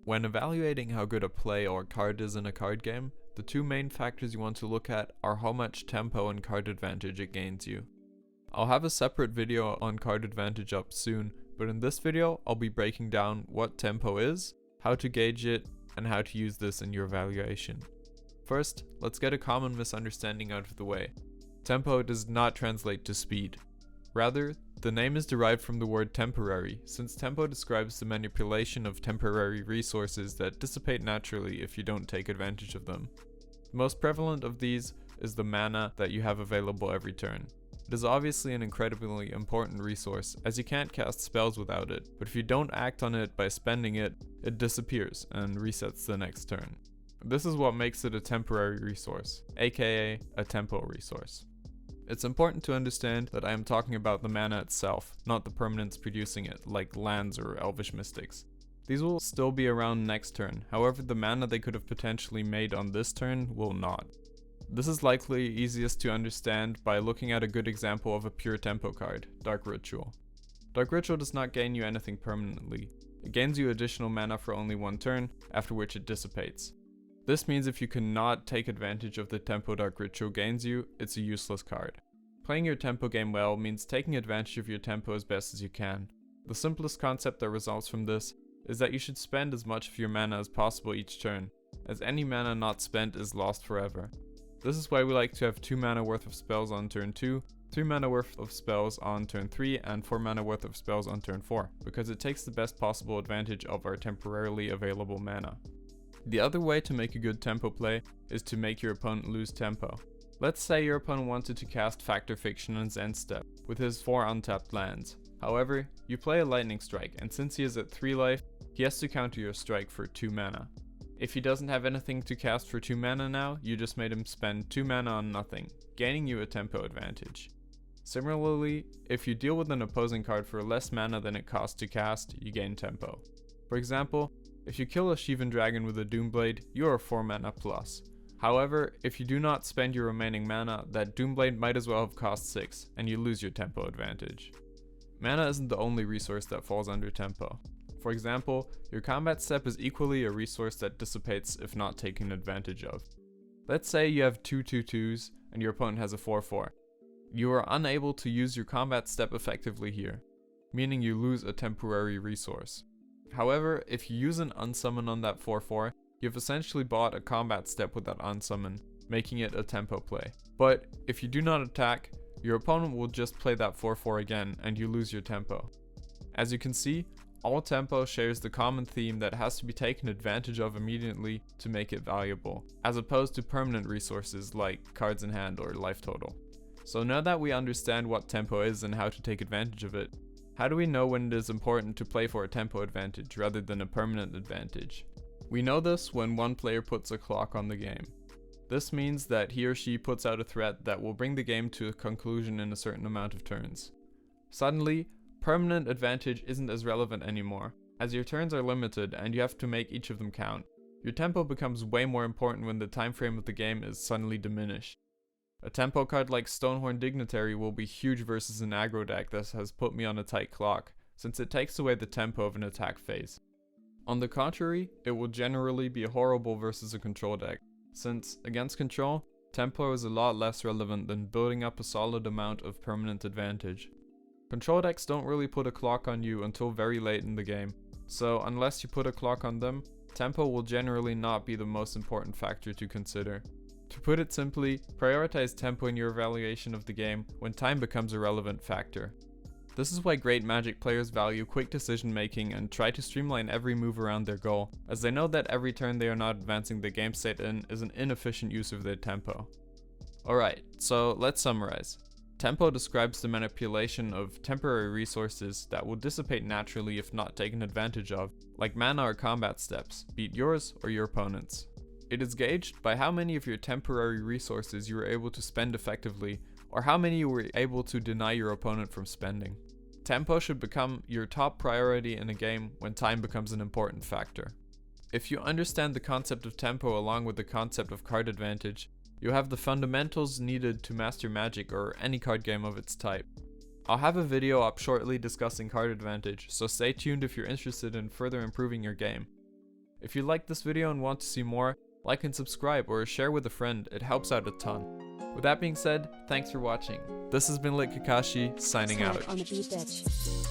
When evaluating how good a play or card is in a card game, the two main factors you want to look at are how much tempo and card advantage it gains you. I'll have a separate video on card advantage up soon, but in this video I'll be breaking down what tempo is, how to gauge it, and how to use this in your evaluation. First, let's get a common misunderstanding out of the way. Tempo does not translate to speed. Rather, the name is derived from the word temporary, since tempo describes the manipulation of temporary resources that dissipate naturally if you don't take advantage of them. The most prevalent of these is the mana that you have available every turn. It is obviously an incredibly important resource, as you can't cast spells without it, but if you don't act on it by spending it, it disappears and resets the next turn. This is what makes it a temporary resource, aka a tempo resource. It's important to understand that I am talking about the mana itself, not the permanents producing it, like lands or elvish mystics. These will still be around next turn, however the mana they could have potentially made on this turn will not. This is likely easiest to understand by looking at a good example of a pure tempo card, Dark Ritual. Dark Ritual does not gain you anything permanently. It gains you additional mana for only one turn, after which it dissipates. This means if you cannot take advantage of the tempo Dark Ritual gains you, it's a useless card. Playing your tempo game well means taking advantage of your tempo as best as you can. The simplest concept that results from this is that you should spend as much of your mana as possible each turn, as any mana not spent is lost forever. This is why we like to have 2 mana worth of spells on turn 2, 3 mana worth of spells on turn 3, and 4 mana worth of spells on turn 4, because it takes the best possible advantage of our temporarily available mana. The other way to make a good tempo play is to make your opponent lose tempo. Let's say your opponent wanted to cast Fact or Fiction on Zen Step with his 4 untapped lands. However, you play a Lightning Strike, and since he is at 3 life, he has to counter your strike for 2 mana. If he doesn't have anything to cast for 2 mana now, you just made him spend 2 mana on nothing, gaining you a tempo advantage. Similarly, if you deal with an opposing card for less mana than it costs to cast, you gain tempo. For example, if you kill a Shivan Dragon with a Doomblade, you are 4 mana plus. However, if you do not spend your remaining mana, that Doomblade might as well have cost 6, and you lose your tempo advantage. Mana isn't the only resource that falls under tempo. For example, your combat step is equally a resource that dissipates if not taken advantage of. Let's say you have 2 2/2s and your opponent has a 4/4. You are unable to use your combat step effectively here, meaning you lose a temporary resource. However, if you use an unsummon on that 4/4, you've essentially bought a combat step with that unsummon, making it a tempo play. But if you do not attack, your opponent will just play that 4/4 again and you lose your tempo. As you can see, all tempo shares the common theme that has to be taken advantage of immediately to make it valuable, as opposed to permanent resources like cards in hand or life total. So now that we understand what tempo is and how to take advantage of it, how do we know when it is important to play for a tempo advantage rather than a permanent advantage? We know this when one player puts a clock on the game. This means that he or she puts out a threat that will bring the game to a conclusion in a certain amount of turns. Suddenly, permanent advantage isn't as relevant anymore, as your turns are limited and you have to make each of them count. Your tempo becomes way more important when the time frame of the game is suddenly diminished. A tempo card like Stonehorn Dignitary will be huge versus an aggro deck that has put me on a tight clock, since it takes away the tempo of an attack phase. On the contrary, it will generally be horrible versus a control deck, since, against control, tempo is a lot less relevant than building up a solid amount of permanent advantage. Control decks don't really put a clock on you until very late in the game, so unless you put a clock on them, tempo will generally not be the most important factor to consider. To put it simply, prioritize tempo in your evaluation of the game when time becomes a relevant factor. This is why great Magic players value quick decision making and try to streamline every move around their goal, as they know that every turn they are not advancing the game state in is an inefficient use of their tempo. Alright, so let's summarize. Tempo describes the manipulation of temporary resources that will dissipate naturally if not taken advantage of, like mana or combat steps, be it yours or your opponent's. It is gauged by how many of your temporary resources you were able to spend effectively, or how many you were able to deny your opponent from spending. Tempo should become your top priority in a game when time becomes an important factor. If you understand the concept of tempo along with the concept of card advantage, you have the fundamentals needed to master Magic or any card game of its type. I'll have a video up shortly discussing card advantage, so stay tuned if you're interested in further improving your game. If you liked this video and want to see more, like and subscribe or share with a friend, it helps out a ton. With that being said, thanks for watching. This has been Lit Kakashi, signing out. On the beat, bitch.